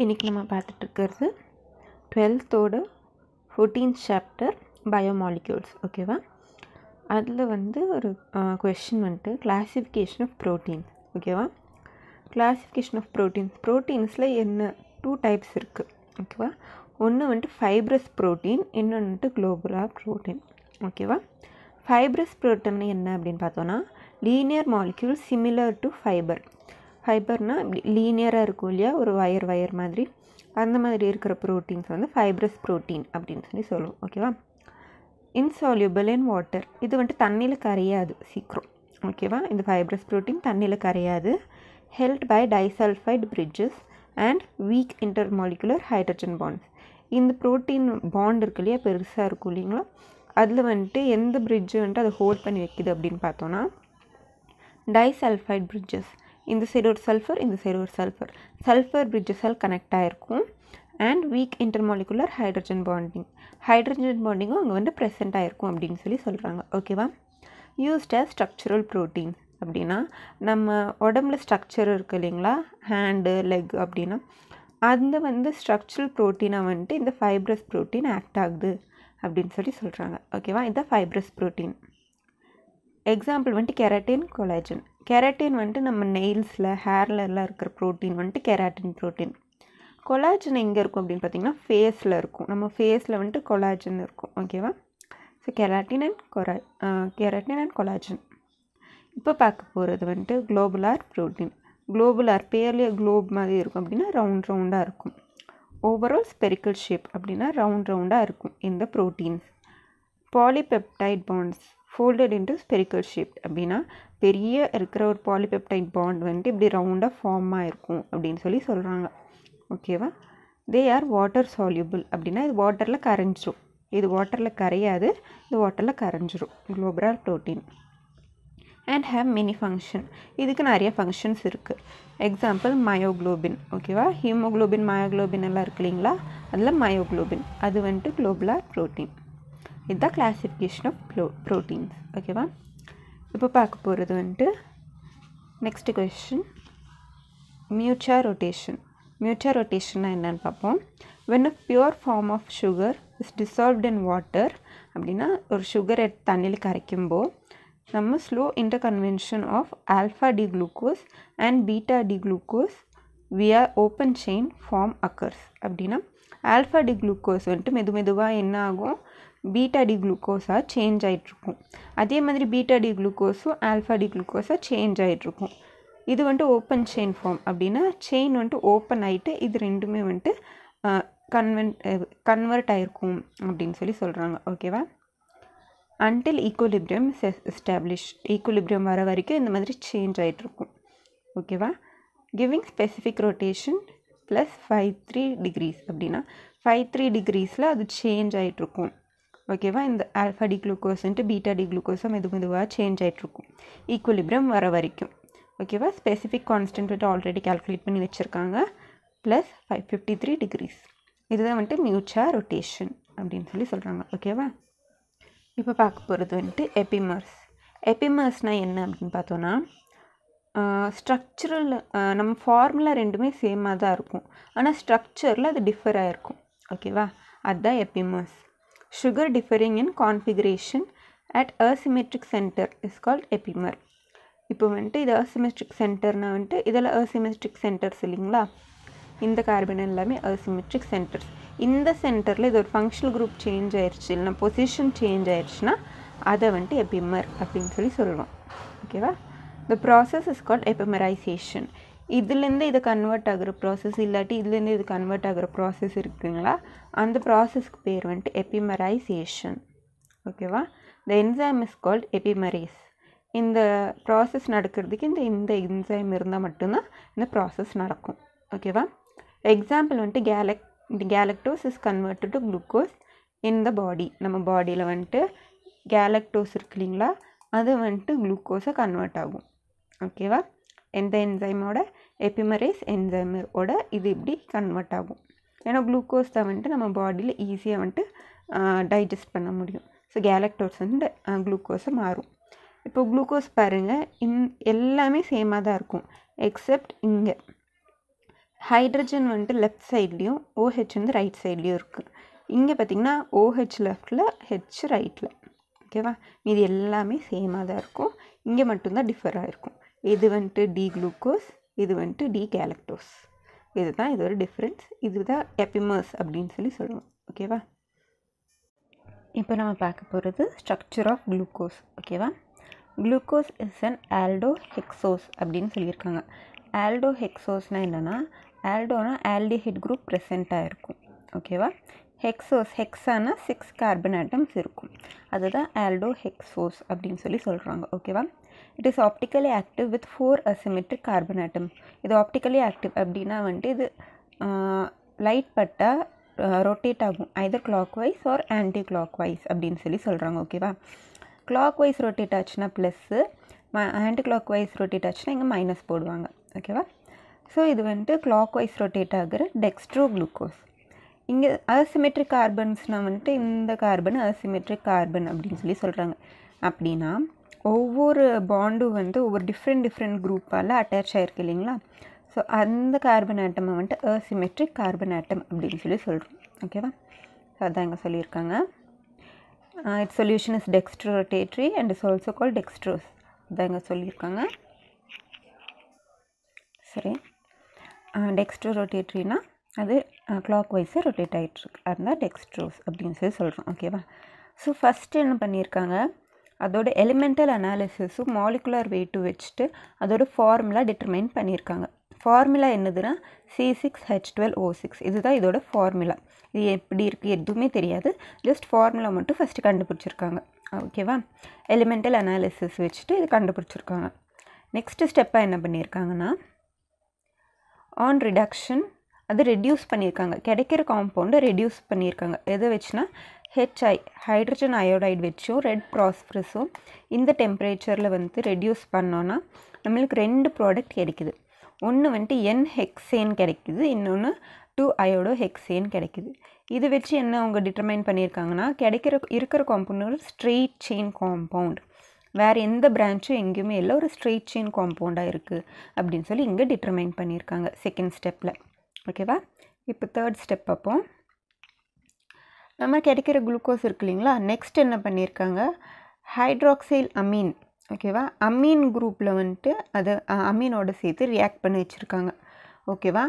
இன்றைக்கி நம்ம பார்த்துட்ருக்கிறது 12th 14th chapter biomolecules. ஓகேவா? அதில் ஒரு கொஷின் கிளாசிஃபிகேஷன் ஆஃப் ப்ரோட்டீன்ஸ். ஓகேவா? கிளாசிஃபிகேஷன் ஆஃப் ப்ரோட்டீன்ஸில் என்ன 2 டைப்ஸ் இருக்குது. ஓகேவா? ஒன்று ஃபைப்ரஸ் ப்ரோட்டீன், இன்னொன்று குளோபுலார் ப்ரோட்டீன். ஓகேவா? ஃபைப்ரஸ் ப்ரோட்டீன் என்ன அப்படின்னு பார்த்தோன்னா, linear molecule similar to fibre. ஃபைபர்னால் இப்படி லீனியராக இருக்கும் இல்லையா, ஒரு வயர் மாதிரி, அந்த மாதிரி இருக்கிற ப்ரோட்டீன்ஸ் ஃபைப்ரஸ் ப்ரோட்டீன் அப்படின்னு சொல்லுவோம். ஓகேவா? இன்சால்யூபிள் இன் வாட்டர், இது தண்ணியில் கரையாது சீக்கிரம். ஓகேவா? இந்த ஃபைப்ரஸ் ப்ரோட்டீன் தண்ணியில் கரையாது. Held by disulphide bridges and weak intermolecular hydrogen bonds. இந்த ப்ரோட்டீன் பாண்ட் இருக்கு இல்லையா, பெருசாக இருக்கும் இல்லைங்களா, அதில் எந்த பிரிட்ஜு அதை ஹோல்ட் பண்ணி வைக்கிது அப்படின்னு பார்த்தோன்னா, டைசல்ஃபைட் பிரிட்ஜஸ். இந்த சைடு ஒரு சல்ஃபர், இந்த சைடு ஒரு சல்ஃபர் பிரிட்ஜஸால் கனெக்ட் ஆகிருக்கும். அண்ட் வீக் இன்டர்மாலிகுலர் ஹைட்ரஜன் பாண்டிங்கும் அங்கே ப்ரெசென்ட் ஆகிருக்கும் அப்படின்னு சொல்கிறாங்க. ஓகேவா? யூஸ்ட் ஆஸ் ஸ்ட்ரக்சரல் ப்ரோட்டீன்ஸ் அப்படின்னா, நம்ம உடம்புல ஸ்ட்ரக்சர் இருக்குது இல்லைங்களா, ஹேண்டு லெக் அப்படின்னா, அந்த ஸ்ட்ரக்சரல் ப்ரோட்டீனாக இந்த ஃபைப்ரஸ் ப்ரோட்டீன் ஆக்ட் ஆகுது அப்படின்னு சொல்கிறாங்க. ஓகேவா? இதுதான் fibrous protein. Example keratin, collagen. Keratin நம்ம நெயில்ஸில், ஹேரில் எல்லாம் இருக்கிற ப்ரோட்டீன் கெராட்டின் ப்ரோட்டீன். கொலாஜன் எங்கே இருக்கும் அப்படின்னு பார்த்தீங்கன்னா, ஃபேஸில் இருக்கும். நம்ம ஃபேஸில் கொலாஜன் இருக்கும். ஓகேவா? So keratin and collagen. இப்போ பார்க்க போகிறது குளோபுலார் ப்ரோட்டீன். குளோபுலார் பேர்லேயே குளோப் மாதிரி இருக்கும் அப்படின்னா ரவுண்டாக இருக்கும். ஓவரால் ஸ்பெரிக்கல் ஷேப் அப்படின்னா ரவுண்டாக இருக்கும் இந்த proteins. Polypeptide bonds folded into spherical shape அப்படின்னா, பெரிய இருக்கிற ஒரு பாலிபெப்டைட் பாண்ட் இப்படி ரவுண்டாக ஃபார்ம் ஆகிருக்கும் அப்படின்னு சொல்கிறாங்க. ஓகேவா? தே ஆர் வாட்டர் சால்யூபிள் அப்படின்னா, இது வாட்டரில் கரைஞ்சிரும். இது வாட்டரில் கரையாது, இது வாட்டரில் கரைஞ்சிரும். Globular protein. And have many function. இதுக்கு நிறைய ஃபங்க்ஷன்ஸ் இருக்குது. Example myoglobin. ஓகேவா? ஹீமோக்ளோபின், மயோக்ளோபின் எல்லாம் இருக்கு இல்லைங்களா, அதில் மயோக்ளோபின் அது குளோபுலார் ப்ரோட்டீன். இதுதான் கிளாசிஃபிகேஷன் ஆஃப் ப்ரோட்டீன்ஸ். ஓகேவா? இப்போ பார்க்க போகிறது next question, mutual rotation. Mutual ரொட்டேஷன்னா என்னன்னு பார்ப்போம். when a pure form of sugar is dissolved in water அப்படின்னா, ஒரு சுகர் எடுத்து தண்ணியில் கரைக்கும்போது நம்ம slow interconversion of alpha D glucose and beta D glucose via open chain form occurs. அப்படின்னா, ஆல்ஃபா டி குளுக்கோஸ் மெதுவாக என்ன ஆகும், பீட்டா டி குளுக்கோஸாக சேஞ்ச் ஆகிட்ருக்கும். அதே மாதிரி பீட்டா டி குளுக்கோஸும் ஆல்ஃபா டி குளுக்கோஸாக சேஞ்ச் ஆகிட்ருக்கும். இது ஓப்பன் செயின் ஃபார்ம் அப்படின்னா, செயின் ஓப்பன் ஆகிட்டு இது ரெண்டுமே கன்வெர்ட் ஆகிருக்கும் அப்படின்னு சொல்கிறாங்க. ஓகேவா? Until equilibrium is establish. Equilibrium வர வரைக்கும் இந்த மாதிரி சேஞ்ச் ஆகிட்ருக்கும். ஓகேவா? Giving specific rotation plus 5-3 degrees அப்படின்னா, 5-3 டிகிரிஸில் அது சேஞ்ச் ஆகிட்ருக்கும். ஓகேவா? இந்த alpha D glucose beta D குளுக்கோஸும் மெதுவாக சேஞ்ச் ஆகிட்ருக்கும் ஈக்குலிபிரியம் வர வரைக்கும். ஓகேவா? ஸ்பெசிஃபிக் கான்ஸ்டன்ட் ஆல்ரெடி கால்குலேட் பண்ணி வச்சுருக்காங்க. Plus 553 degrees. இதுதான் மியூச்சுவல் ரொட்டேஷன் அப்படின்னு சொல்கிறாங்க. ஓகேவா? இப்போ பார்க்க போகிறது எபிமர்ஸ். எபிமர்ஸ்னால் என்ன அப்படின்னு பார்த்தோன்னா, ஸ்ட்ரக்சரல் நம்ம ஃபார்முலா ரெண்டுமே சேமாக தான் இருக்கும், ஆனால் ஸ்ட்ரக்சரில் அது டிஃபர் ஆகிருக்கும். ஓகேவா? அதுதான் epimers. Sugar differing in configuration at asymmetric centre is called epimer. இப்போ இது அசிமெட்ரிக் சென்டர்னால் இதில் அசிமெட்ரிக் சென்டர்ஸ் இல்லைங்களா, இந்த கார்பன் எல்லாமே அசிமெட்ரிக் சென்டர்ஸ். இந்த சென்டரில் இது ஒரு ஃபங்க்ஷனல் குரூப் சேஞ்ச் ஆயிடுச்சு, இல்லைனா பொசிஷன் சேஞ்ச் ஆயிடுச்சுன்னா அதை எபிமர் அப்படின்னு சொல்லுவோம். ஓகேவா? The process is called epimerization. இதுலேருந்து இது கன்வெர்ட் ஆகிற ப்ராசஸ், இல்லாட்டி இதுலேருந்து இது கன்வெர்ட் ஆகிற ப்ராசஸ் இருக்குங்களா, அந்த ப்ராசஸ்க்கு பேர் எபிமரைசேஷன். ஓகேவா? The enzyme is called epimerase. இந்த ப்ராசஸ் நடக்கிறதுக்கு இந்த என்சைம் இருந்தால் மட்டும்தான் இந்த ப்ராசஸ் நடக்கும். ஓகேவா? Example galactose is converted to glucose in the body. நம்ம பாடியில் கேலக்டோஸ் இருக்கு இல்லைங்களா, அது குளுக்கோஸை கன்வெர்ட் ஆகும். ஓகேவா? எந்த என்சைமோட, எபிமரேஸ் என்சைமோட இது இப்படி கன்வெர்ட் ஆகும். ஏன்னா குளுக்கோஸ் தான் நம்ம பாடியில் ஈஸியாக டைஜஸ்ட் பண்ண முடியும். ஸோ கேலக்டோஸ் குளுக்கோஸை மாறும். இப்போ குளுக்கோஸ் பாருங்கள், எல்லாமே சேமாக தான் இருக்கும் எக்ஸப்ட் இங்கே ஹைட்ரஜன் வந்துட்டு லெஃப்ட் சைட்லேயும் OH வந்து ரைட் சைட்லேயும் இருக்குது. இங்கே பார்த்திங்கன்னா OH லெஃப்டில் H ரைட்டில். ஓகேவா, இது எல்லாமே சேமாக தான் இருக்கும். இங்கே மட்டும்தான் டிஃபர் ஆகிருக்கும். இது வந்துட்டு டி குளுக்கோஸ், இது வந்துட்டு டி கேலக்டோஸ். இதுதான் இதோட டிஃப்ரென்ஸ். இதுதான் எபிமர்ஸ் அப்படின்னு சொல்லி சொல்லுவோம். ஓகேவா, இப்போ நம்ம பார்க்க போகிறது ஸ்ட்ரக்சர் ஆஃப் குளுக்கோஸ். ஓகேவா, குளுக்கோஸ் இஸ் அன் ஆல்டோஹெக்சோஸ் அப்படின்னு சொல்லியிருக்காங்க. ஆல்டோஹெக்சோஸ்னால் என்னென்னா, ஆல்டோனா ஆல்டிஹைட் குரூப் ப்ரெசென்ட்டாக இருக்கும். ஓகேவா, ஹெக்ஸோஸ், ஹெக்ஸானா 6 கார்பன் ஆட்டம்ஸ் இருக்கும். அதுதான் ஆல்டோஹெக்சோஸ் அப்படின்னு சொல்லி சொல்கிறாங்க. ஓகேவா, it is optically active with 4 asymmetric carbon atom. இது ஆப்டிக்கலி ஆக்டிவ் அப்படின்னா வந்துட்டு இது லைட் பட்டால் ரொட்டேட் ஆகும், either clockwise or anticlockwise அப்படின்னு சொல்லி சொல்கிறாங்க. ஓகேவா, கிளாக் வைஸ் ரொட்டேட் ஆச்சுன்னா plus, anti clock wise rotate ஆச்சுன்னா இங்கே மைனஸ் போடுவாங்க. ஓகேவா, ஸோ இது வந்துட்டு கிளாக் வைஸ் ரொட்டேட் ஆகிற டெக்ஸ்ட்ரோ குளுக்கோஸ். இங்கே அசிமெட்ரிக் கார்பன்ஸ்னால் வந்துட்டு இந்த கார்பன் அசிமெட்ரிக் கார்பன் அப்படின்னு சொல்லி சொல்கிறாங்க. அப்படின்னா ஒவ்வொரு பாண்டும் வந்து ஒவ்வொரு டிஃப்ரெண்ட் குரூப்பால் அட்டாச் ஆகிருக்கு இல்லைங்களா. ஸோ அந்த கார்பன் ஆட்டமை வந்துட்டு அசிமெட்ரிக் கார்பன் ஆட்டம் அப்படின்னு சொல்லி சொல்கிறோம். ஓகேவா, அதான் இங்கே சொல்லியிருக்காங்க. It's solution is dextro rotatory and is also call dextrose. அதான் இங்கே சொல்லியிருக்காங்க. சரி, டெக்ஸ்ட்ரோ ரொட்டேட்ரினா அது கிளாக் வைஸாக ரொட்டேட் ஆகிட்டுருக்கு, அதுதான் டெக்ஸ்ட்ரோஸ் அப்படின்னு சொல்லி சொல்கிறோம். ஓகேவா, ஸோ ஃபஸ்ட்டு என்ன பண்ணியிருக்காங்க, அதோட எலிமெண்டல் அனாலிசிஸும் மாலிகுலர் வெயிட்டும் வச்சுட்டு அதோட ஃபார்முலா டிட்டர்மைன் பண்ணியிருக்காங்க. ஃபார்முலா என்னதுன்னா C6H12O6. இதுதான் இதோட ஃபார்முலா. இது எப்படி இருக்குது எதுவுமே தெரியாது, ஜஸ்ட் ஃபார்முலா மட்டும் ஃபஸ்ட்டு கண்டுபிடிச்சிருக்காங்க. ஓகேவா, எலிமெண்டல் அனாலிசிஸ் வச்சுட்டு இது கண்டுபிடிச்சிருக்காங்க. நெக்ஸ்ட்டு ஸ்டெப்பாக என்ன பண்ணியிருக்காங்கன்னா, ஆன் ரிடக்ஷன் அது ரெடியூஸ் பண்ணியிருக்காங்க. கிடைக்கிற காம்பவுண்டை ரெடியூஸ் பண்ணியிருக்காங்க. எதை வச்சுன்னா HI ஹைட்ரஜன் அயோடைடு வச்சும் ரெட் ப்ராஸ்பரஸும் இந்த டெம்பரேச்சரில் வந்து ரெடியூஸ் பண்ணோன்னா நம்மளுக்கு 2 ப்ராடக்ட் கிடைக்குது. ஒன்று வந்துட்டு N-ஹெக்சேன் கிடைக்குது, இன்னொன்று 2-அயோடோஹெக்சேன் கிடைக்குது. இது வச்சு என்ன அவங்க டிட்டர்மைன் பண்ணியிருக்காங்கன்னா, இருக்கிற காம்பவுண்ட் ஒரு ஸ்ட்ரெயிட் செயின் காம்பவுண்ட், வேறு எந்த பிரான்ச்சும் எங்கேயுமே இல்லை, ஒரு ஸ்ட்ரெயிட் செயின் காம்பவுண்டாக இருக்குது அப்படின்னு சொல்லி இங்கே டிட்டர்மைன் பண்ணியிருக்காங்க செகண்ட் ஸ்டெப்பில். ஓகேவா, இப்போ தேர்ட் ஸ்டெப் பார்ப்போம். நம்ம கிடைக்கிற குளுக்கோஸ் இருக்கு இல்லைங்களா, நெக்ஸ்ட் என்ன பண்ணியிருக்காங்க, ஹைட்ராக்சைல் அமீன். ஓகேவா, அமீன் குரூப்பில் வந்துட்டு அதை அமீனோட சேர்த்து ரியாக்ட் பண்ணி வச்சுருக்காங்க. ஓகேவா,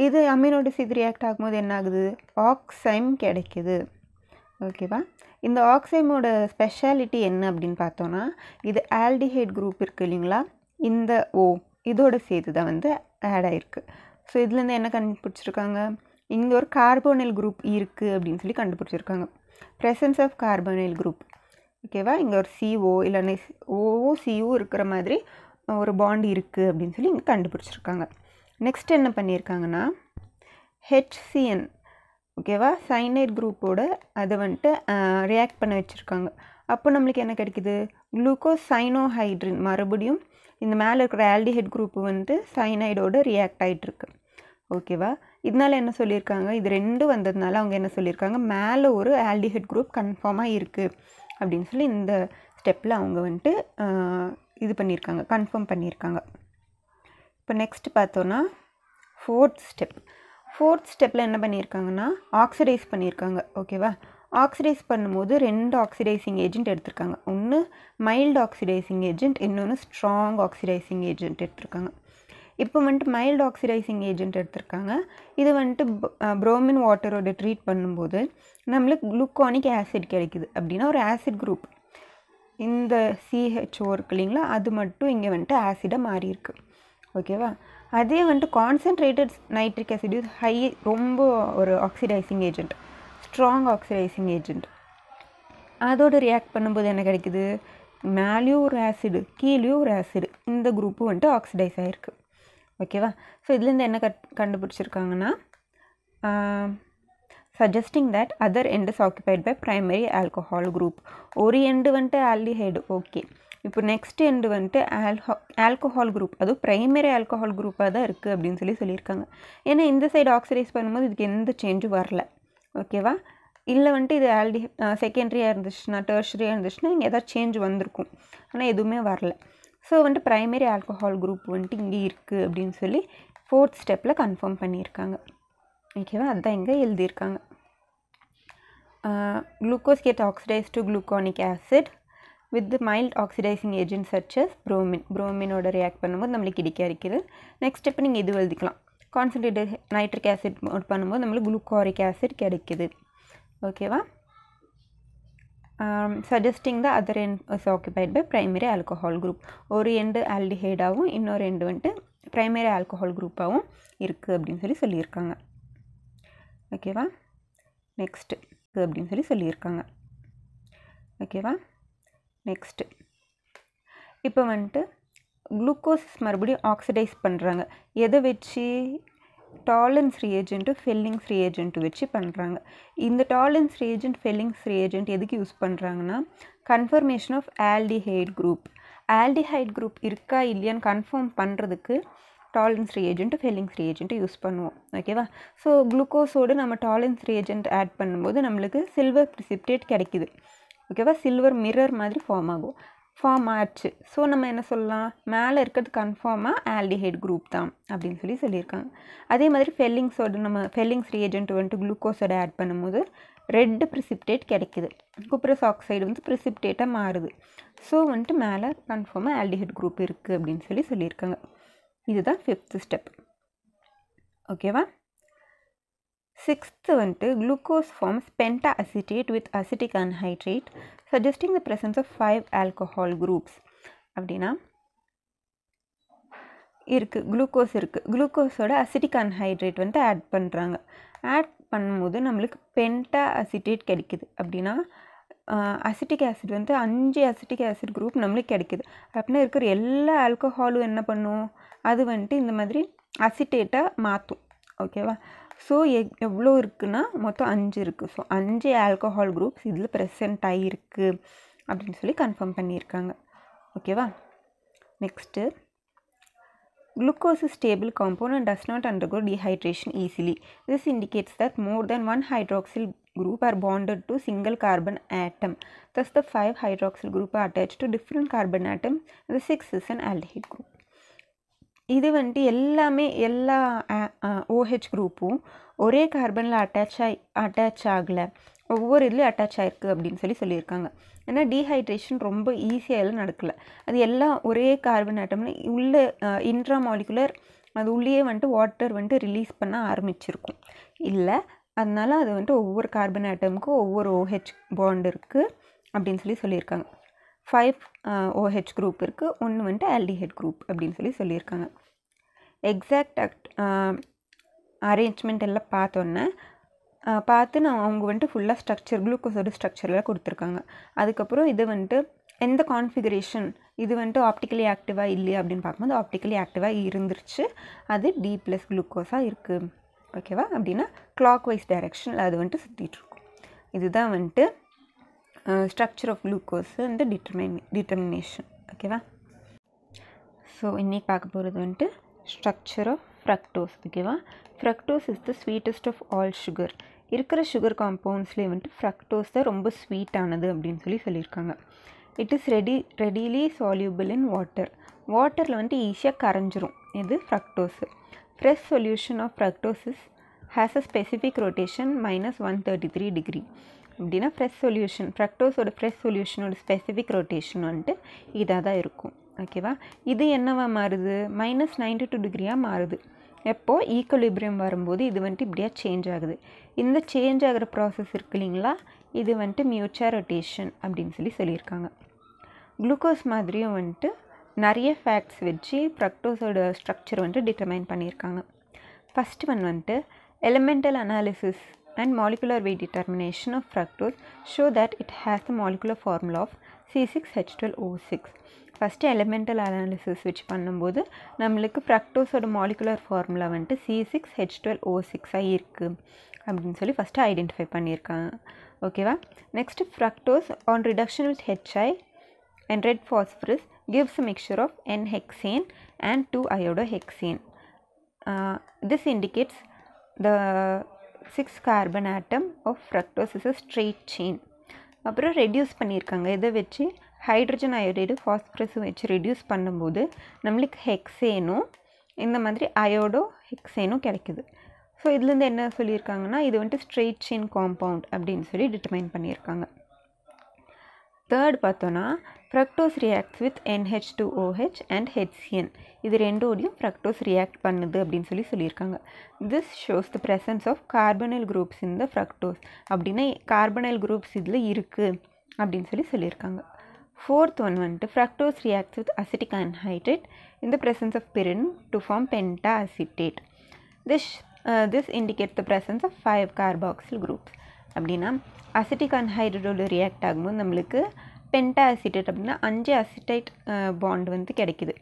இது அமீனோட சேர்த்து ரியாக்ட் ஆகும்போது என்ன ஆகுது, ஆக்சைம் கிடைக்குது. ஓகேவா, இந்த ஆக்சைமோட ஸ்பெஷாலிட்டி என்ன அப்படின்னு பார்த்தோன்னா, இது ஆல்டிஹைட் குரூப் இருக்குது இல்லைங்களா, இந்த இதோட சேர்த்து தான் வந்து ஆட் ஆகிருக்கு. ஸோ இதுலேருந்து என்ன கண்டுபிடிச்சிருக்காங்க, இங்கே ஒரு கார்போனைல் குரூப் இருக்குது அப்படின்னு சொல்லி கண்டுபிடிச்சிருக்காங்க. Presence of carbonyl group. ஓகேவா, இங்கே ஒரு CO இல்லைன்னா CO இருக்கிற மாதிரி ஒரு பாண்ட் இருக்குது அப்படின்னு சொல்லி இங்கே கண்டுபிடிச்சிருக்காங்க. நெக்ஸ்ட் என்ன பண்ணியிருக்காங்கன்னா, HCN. ஓகேவா, சைனைட் குரூப்போட அதை வந்துட்டு ரியாக்ட் பண்ண வச்சுருக்காங்க. அப்போ நம்மளுக்கு என்ன கிடைக்குது, குளுக்கோஸ் சைனோஹைட்ரின். மறுபடியும் இந்த மேலே இருக்கிற ஆல்டிஹைட் குரூப்பு வந்துட்டு சைனைடோடு ரியாக்ட் ஆகிட்டுருக்கு. ஓகேவா, இதனால் என்ன சொல்லியிருக்காங்க, இது 2 வந்ததுனால அவங்க என்ன சொல்லியிருக்காங்க, மேலே ஒரு ஆல்டிஹைட் குரூப் கன்ஃபார்மாக இருக்குது அப்படின்னு சொல்லி இந்த ஸ்டெப்பில் அவங்க வந்துட்டு இது பண்ணியிருக்காங்க, கன்ஃபார்ம் பண்ணியிருக்காங்க. இப்போ நெக்ஸ்ட் பார்த்தோன்னா ஃபோர்த் ஸ்டெப்பில் என்ன பண்ணியிருக்காங்கன்னா, ஆக்சிடைஸ் பண்ணியிருக்காங்க. ஓகேவா, ஆக்சிடைஸ் பண்ணும்போது 2 ஆக்சிடைசிங் ஏஜென்ட் எடுத்திருக்காங்க. ஒன்று மைல்டு ஆக்சிடைசிங் ஏஜென்ட், இன்னொன்று ஸ்ட்ராங் ஆக்சிடைசிங் ஏஜென்ட் எடுத்திருக்காங்க. இப்போ வந்துட்டு மைல்டு ஆக்சிடைசிங் ஏஜென்ட் எடுத்திருக்காங்க. இது வந்துட்டு புரோமின் வாட்டரோட ட்ரீட் பண்ணும்போது நம்மளுக்கு குளுக்கானிக் ஆசிட் கிடைக்குது. அப்படின்னா ஒரு ஆசிட் குரூப், இந்த CHO இருக்கு இல்லைங்களா, அது மட்டும் இங்கே வந்துட்டு ஆசிடாக மாறி இருக்கு. ஓகேவா, அதே வந்துட்டு கான்சன்ட்ரேட்டட் நைட்ரிக் ஆசிட் ஹை, ரொம்ப ஒரு oxidising agent, strong oxidising agent. அதோடு ரியாக்ட் பண்ணும்போது என்ன கிடைக்குது, மேலேயும் ஒரு ஆசிடு கீழேயும் ஒரு ஆசிடு, இந்த குரூப்பு வந்துட்டு ஆக்சிடைஸ் ஆகிருக்கு. ஓகேவா, ஸோ இதுலேருந்து என்ன கண்டுபிடிச்சிருக்காங்கன்னா, suggesting that other end is occupied by primary alcohol group. ஒரு எண்டு வந்துட்டு ஆல்டிஹைடு. ஓகே, இப்போ நெக்ஸ்ட் எண்டு வந்துட்டு ஆல்கஹால் குரூப், அதுவும் ப்ரைமரி ஆல்கஹால் குரூப்பாக தான் இருக்குது அப்படின்னு சொல்லியிருக்காங்க. ஏன்னா இந்த சைடு ஆக்சிடைஸ் பண்ணும்போது இதுக்கு எந்த சேஞ்சும் வரல. ஓகேவா, இல்லை வந்துட்டு இது செகண்டரியாக இருந்துச்சுன்னா, டெர்ஷரியாக இருந்துச்சுன்னா இங்கே ஏதாவது சேஞ்ச் வந்திருக்கும், ஆனால் எதுவுமே வரல. ஸோ வந்துட்டு ப்ரைமரி ஆல்கஹால் குரூப் வந்துட்டு இங்கே இருக்குது அப்படின்னு சொல்லி 4th ஸ்டெப்பில் கன்ஃபார்ம் பண்ணியிருக்காங்க. ஓகேவா, அதுதான் இங்கே எழுதியிருக்காங்க. Glucose get oxidized to gluconic acid with the mild oxidizing agent such as bromine. bromine-ஓட ரியாக்ட் பண்ணும்போது நம்மளுக்கு கிடைக்கிறது. நெக்ஸ்ட் ஸ்டெப் நீங்கள் இது எழுதிக்கலாம். கான்சன்ட்ரேட்டட் நைட்ரிக் ஆசிட் பண்ணும்போது நம்மளுக்கு குளுக்கோரிக் ஆசிட் கிடைக்குது. ஓகேவா, suggesting the other end is occupied by primary alcohol group. ஒரு எண்டு ஆல்டிஹைடாகவும் இன்னொரு எண்டு வந்துட்டு ப்ரைமரி ஆல்கஹால் குரூப்பாகவும் இருக்குது அப்படின்னு சொல்லியிருக்காங்க. ஓகேவா, நெக்ஸ்ட்டு அப்படின்னு சொல்லியிருக்காங்க. ஓகேவா, நெக்ஸ்ட்டு இப்போ வந்துட்டு குளுக்கோஸ் மறுபடியும் ஆக்சிடைஸ் பண்ணுறாங்க. எதை வச்சு? டாலன்ஸ் ரியேஜென்ட்டு ஃபெல்லிங்ஸ் ரியேஜென்ட்டு வச்சு பண்ணுறாங்க. இந்த டாலன்ஸ் ரியேஜென்ட் ஃபெல்லிங்ஸ் ரியேஜென்ட் எதுக்கு யூஸ் பண்ணுறாங்கன்னா confirmation of aldehyde group. Aldehyde group இருக்கா இல்லையான்னு கன்ஃபார்ம் பண்ணுறதுக்கு டாலன்ஸ் ரியேஜென்ட்டு ஃபெல்லிங்ஸ் ரியேஜென்ட்டு யூஸ் பண்ணுவோம். ஓகேவா, ஸோ குளுக்கோஸோடு நம்ம டாலன்ஸ் ரியேஜென்ட் ஆட் பண்ணும்போது நம்மளுக்கு சில்வர் ப்ரிசிப்டேட் கிடைக்கிது. ஓகேவா, சில்வர் மிரர் மாதிரி ஃபார்ம் ஆச்சு. ஸோ நம்ம என்ன சொல்லலாம், மேலே இருக்கிறது கன்ஃபார்மாக ஆல்டிஹைட் குரூப் தான் அப்படின்னு சொல்லியிருக்காங்க. அதே மாதிரி ஃபெல்லிங்ஸ் ரியேஜென்ட் வந்துட்டு குளுக்கோஸோட ஆட் பண்ணும்போது ரெட் ப்ரிசிப்டேட் கிடைக்கிது. குப்ரஸ் ஆக்சைடு வந்து ப்ரிசிப்டேட்டாக மாறுது. ஸோ வந்துட்டு மேலே கன்ஃபார்மாக ஆல்டிஹைட் குரூப் இருக்குது அப்படின்னு சொல்லியிருக்காங்க. இதுதான் 5th ஸ்டெப். ஓகேவா, 6th வந்துட்டு glucose forms penta acetate with acetic anhydride suggesting the presence of 5 alcohol groups. அப்படின்னா இருக்குது, குளுக்கோஸ் இருக்குது, குளுக்கோஸோட அசிட்டிக் அன்ஹைட்ரேட் வந்துட்டு ஆட் பண்ணுறாங்க. ஆட் பண்ணும்போது நம்மளுக்கு பென்டா அசிட்டேட் கிடைக்குது. அப்படின்னா அசிட்டிக் ஆசிட் வந்து 5 அசிட்டிக் ஆசிட் குரூப் நம்மளுக்கு கிடைக்குது. அப்படின்னா இருக்கிற எல்லா ஆல்கஹாலும் என்ன பண்ணும், அது வந்துட்டு இந்த மாதிரி அசிட்டேட்டாக மாற்றும். ஓகேவா, ஸோ எவ்வளோ இருக்குன்னா மொத்தம் 5 இருக்குது. ஸோ 5 ஆல்கஹால் குரூப்ஸ் இதில் ப்ரெசென்ட் ஆகிருக்கு அப்படின்னு கன்ஃபார்ம் பண்ணியிருக்காங்க. ஓகேவா, next glucose is stable compound and does not undergo dehydration easily. This indicates that more than one hydroxyl group are bonded to single carbon atom. Thus the 5 hydroxyl group are attached to different carbon atoms. The 6 is an aldehyde group. இது வந்துட்டு எல்லா OH குரூப்பும் ஒரே கார்பனில் attach ஆகலை, ஒவ்வொரு இதுலேயும் attach ஆகிருக்கு அப்படின்னு சொல்லியிருக்காங்க. ஏன்னா டீஹைட்ரேஷன் ரொம்ப ஈஸியாக நடக்கலை. அது எல்லாம் ஒரே கார்பன் ஆட்டம்னு உள்ள இன்ட்ரா மாலிகுலர் அது உள்ளேயே வந்துட்டு வாட்டர் வந்துட்டு ரிலீஸ் பண்ண ஆரம்பிச்சிருக்கும் இல்லை. அதனால அது வந்துட்டு ஒவ்வொரு கார்பன் ஆட்டமுக்கும் ஒவ்வொரு OH பாண்ட் இருக்குது அப்படின்னு சொல்லியிருக்காங்க. 5 OH குரூப் இருக்குது, ஒன்று வந்துட்டு ஆல்டிஹைட் குரூப் அப்படின்னு சொல்லியிருக்காங்க. எக்ஸாக்ட் அரேஞ்ச்மெண்ட் எல்லாம் பார்த்து அவங்க வந்துட்டு ஃபுல்லாக ஸ்ட்ரக்சர் குளுக்கோஸோட ஸ்ட்ரக்சர்லாம் கொடுத்துருக்காங்க. அதுக்கப்புறம் இது வந்துட்டு எந்த கான்ஃபிகரேஷன் இது வந்துட்டு ஆப்டிக்கலி ஆக்டிவாக இல்லையா அப்படின்னு பார்க்கும்போது ஆப்டிக்கலி ஆக்டிவாக இருந்துருச்சு. அது D+ குளுக்கோஸாக இருக்குது. ஓகேவா, அப்படின்னா கிளாக் வைஸ் டைரெக்ஷனில் அது வந்துட்டு சுற்றிட்டுருக்கும். இதுதான் வந்துட்டு ஸ்ட்ரக்சர் ஆஃப் குளுக்கோஸ் வந்துட்டு டிட்டர்மினேஷன். ஓகேவா, ஸோ இன்றைக்கி பார்க்க போகிறது வந்துட்டு ஸ்ட்ரக்சர் ஆஃப் ஃப்ரக்டோஸ். ஓகேவா, fructose is the sweetest of all sugar. இருக்கிற சுகர் காம்பவுண்ட்ஸ்லேயே வந்துட்டு ஃப்ரக்டோஸ் தான் ரொம்ப ஸ்வீட்டானது அப்படின்னு சொல்லியிருக்காங்க. It is readily soluble in வாட்டரில் வந்துட்டு ஈஸியாக கரைஞ்சிரும். இது fructose. Fresh solution of fructose has a specific rotation -133 degree. அப்படின்னா ஃப்ரக்டோஸோட ஃப்ரெஷ் சொல்யூஷனோட ஸ்பெசிஃபிக் ரொட்டேஷன் வந்துட்டு இதாக தான் இருக்கும். ஓகேவா, இது என்னவா மாறுது, -92 டிகிரியாக மாறுது. எப்போது ஈக்குலிபிரியம் வரும்போது இது வந்துட்டு இப்படியா சேஞ்ச் ஆகுது. இந்த சேஞ்ச் ஆகிற ப்ராசஸ் இருக்கு இல்லைங்களா, இது வந்துட்டு மியூச்சுவல் ரொட்டேஷன் அப்படின்னு சொல்லியிருக்காங்க. குளுக்கோஸ் மாதிரியும் வந்துட்டு நிறைய ஃபேக்ட்ஸ் வச்சு ஃப்ரக்டோஸோட ஸ்ட்ரக்சர் வந்துட்டு டிட்டர்மைன் பண்ணியிருக்காங்க. ஃபஸ்ட் ஒன் வந்துட்டு elemental analysis and molecular weight determination of fructose show that it has the molecular formula of C6H12O6. First elemental analysis வச்சு பண்ணும்போது நம்மளுக்கு ஃப்ரக்டோஸோட மாலிகுலர் ஃபார்முலா வந்துட்டு C6H12O6 இருக்குது அப்படின்னு ஃபஸ்ட்டு ஐடென்டிஃபை பண்ணியிருக்காங்க. ஓகேவா, next fructose on reduction with HI and red phosphorus gives a mixture of N-hexane and 2-iodohexane. This indicates the 6 carbon atom of fructose is a straight chain. அப்புறம் reduce பண்ணியிருக்காங்க. இதை வச்சு hydrogen iodide ஃபாஸ்பரஸும் வச்சு reduce பண்ணும்போது நம்மளுக்கு ஹெக்ஸேனும் இந்த மாதிரி iodo ஹெக்சேனும் கிடைக்குது. ஸோ இதுலேருந்து என்ன சொல்லியிருக்காங்கன்னா இது வந்துட்டு ஸ்ட்ரெயிட் செயின் காம்பவுண்ட் அப்படின்னு சொல்லி டிட்டர்மைன் பண்ணியிருக்காங்க. தேர்ட் பார்த்தோன்னா fructose reacts with NH2OH and HCN. இது ரெண்டோடையும் ஃப்ரக்டோஸ் ரியாக்ட் பண்ணுது அப்படின்னு சொல்லியிருக்காங்க. This shows the presence of carbonyl groups in the fructose. அப்படின்னா கார்பனைல் குரூப்ஸ் இதில் இருக்குது அப்படின்னு சொல்லியிருக்காங்க. ஃபோர்த் ஒன் வந்துட்டு fructose reacts with acetic anhydride in the presence of pyridine to form pentaacetate. This indicate the presence of 5 carboxyl groups. அப்படின்னா acetic அன்ஹைட்ரேட்டோட react ஆகும்போது நம்மளுக்கு பென்டாஅசிட்டேட் அப்படின்னா 5 அசிட்டைட் பாண்ட் வந்து கிடைக்குது,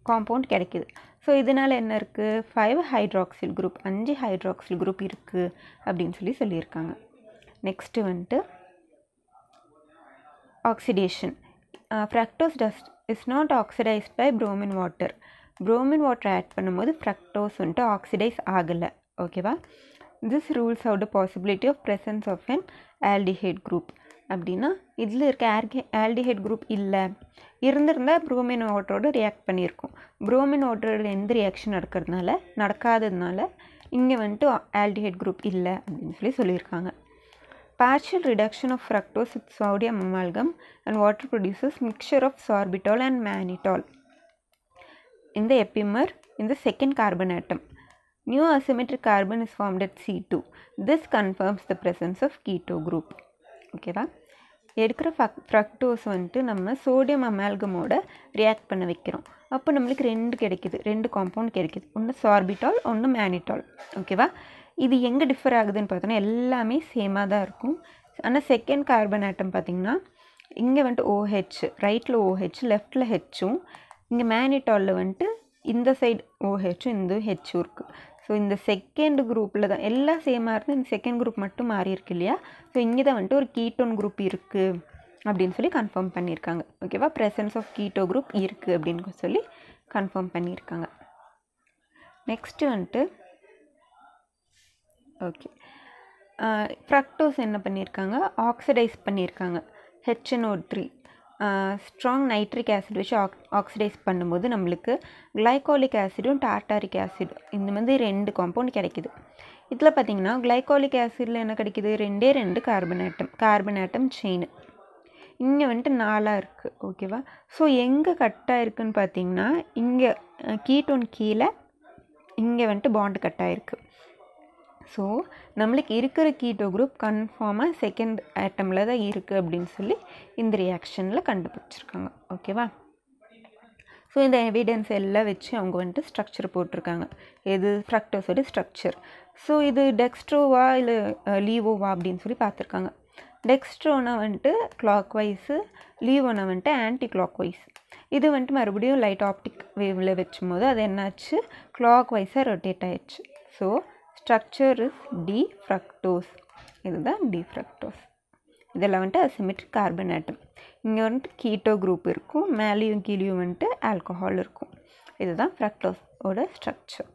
காம்பவுண்ட் கிடைக்குது. ஸோ இதனால் என்ன இருக்குது, 5 ஹைட்ராக்சில் குரூப், 5 ஹைட்ராக்சில் குரூப் இருக்குது அப்படின்னு சொல்லியிருக்காங்க. நெக்ஸ்ட்டு வந்துட்டு oxidation. Fructose is not oxidised by bromine water. Bromine water add பண்ணும்போது ஃப்ரக்டோஸ் வந்துட்டு ஆக்சிடைஸ் ஆகலை. ஓகேவா? This rules out the possibility of presence of an aldehyde group. அப்படின்னா இதில் இருக்க ஆல்டிஹைட் குரூப் இல்லை, இருந்திருந்தால் ப்ரோமின் வாட்டரோடு ரியாக்ட் பண்ணியிருக்கோம். ப்ரோமின் வாட்டரோட எந்த ரியாக்ஷன் நடக்காததுனால இங்கே வந்துட்டு ஆல்டிஹைட் குரூப் இல்லை அப்படின்னு சொல்லியிருக்காங்க. Partial reduction of fructose with sodium amalgam and water produces mixture of sorbitol and mannitol in the epimer in the second carbon atom. New asymmetric carbon is formed at C2. This confirms the presence of keto group. ஓகேவா? எடுக்கிற fructose வந்துட்டு நம்ம sodium அமால்கமோட react பண்ண வைக்கிறோம். அப்போ நம்மளுக்கு 2 கிடைக்குது, 2 compound கிடைக்குது. ஒன்று சார்பிட்டால், ஒன்று மேனிட்டால். ஓகேவா? இது எங்கே டிஃபர் ஆகுதுன்னு பார்த்தோன்னா எல்லாமே சேமாக தான் இருக்கும். ஆனால் செகண்ட் கார்பன் ஆட்டம் பார்த்திங்கன்னா இங்கே வந்துட்டு OH, ரைட்டில் OH, லெஃப்டில் ஹெச்சும், இங்கே மேனிட்டாலில் வந்துட்டு இந்த சைடு OHும் இந்த ஹெச்சும் இருக்குது. ஸோ இந்த செகண்ட் குரூப்பில் தான் எல்லாம் சேமாக இருக்குது, இந்த செகண்ட் குரூப் மட்டும் மாறி இருக்கு இல்லையா? ஸோ இங்கே தான் வந்துட்டு ஒரு கீட்டோன் குரூப் இருக்குது அப்படின்னு கன்ஃபார்ம் பண்ணியிருக்காங்க. ஓகேவா? ப்ரெசன்ஸ் ஆஃப் கீட்டோ குரூப் இருக்குது அப்படின்னு சொல்லி கன்ஃபார்ம் பண்ணியிருக்காங்க. நெக்ஸ்ட்டு வந்துட்டு ஓகே, ஃப்ரக்டோஸ் என்ன பண்ணியிருக்காங்க, ஆக்சிடைஸ் பண்ணியிருக்காங்க. HNO3 ஸ்ட்ராங் நைட்ரிக் ஆசிட் வச்சு ஆக்சிடைஸ் பண்ணும்போது நம்மளுக்கு கிளைகாலிக் ஆசிடும் டார்டாரிக் ஆசிட் இந்த மாதிரி 2 காம்பவுண்ட் கிடைக்குது. இதில் பார்த்திங்கன்னா கிளைகாலிக் ஆசிடில் என்ன கிடைக்குது, 2 கார்பன் ஆட்டம் செயின். இங்கே வந்துட்டு 4 இருக்குது. ஓகேவா? ஸோ எங்கே கட்டாக இருக்குதுன்னு பார்த்திங்கன்னா இங்கே கீட்டோன் கீழே, இங்கே வந்துட்டு பாண்டு கட்டாயிருக்கு. ஸோ நம்மளுக்கு இருக்கிற கீட்டோ குரூப் கன்ஃபார்மாக செகண்ட் ஆட்டமில் தான் இருக்குது அப்படின்னு சொல்லி இந்த ரியாக்ஷனில் கண்டுபிடிச்சிருக்காங்க. ஓகேவா? ஸோ இந்த எவிடன்ஸ் எல்லாம் வச்சு அவங்க வந்துட்டு ஸ்ட்ரக்சர் போட்டிருக்காங்க. எது ஃப்ரக்டோஸோட ஸ்ட்ரக்சர். ஸோ இது டெக்ஸ்ட்ரோவா இல்லை லீவோவா அப்படின்னு சொல்லி பார்த்துருக்காங்க. டெக்ஸ்ட்ரோனா வந்துட்டு கிளாக் வைஸு, லீவோனா வந்துட்டு ஆன்டி கிளாக் வைஸ். இது வந்துட்டு மறுபடியும் லைட் ஆப்டிக் வேவில் வச்சும் போது அது என்னாச்சு, கிளாக் வைஸாக ரொட்டேட் ஆயிடுச்சு. So structure is D fructose. இதுதான் D-ஃப்ரக்டோஸ். இதெல்லாம் வந்துட்டு அசிமெட்ரிக் கார்பன் ஆட்டம். இங்கே வந்துட்டு கீட்டோ குரூப் இருக்கும், மேலேயும் கீழேயும் வந்துட்டு ஆல்கஹால் இருக்கும். இதுதான் ஃப்ரக்டோஸோட ஸ்ட்ரக்சர்.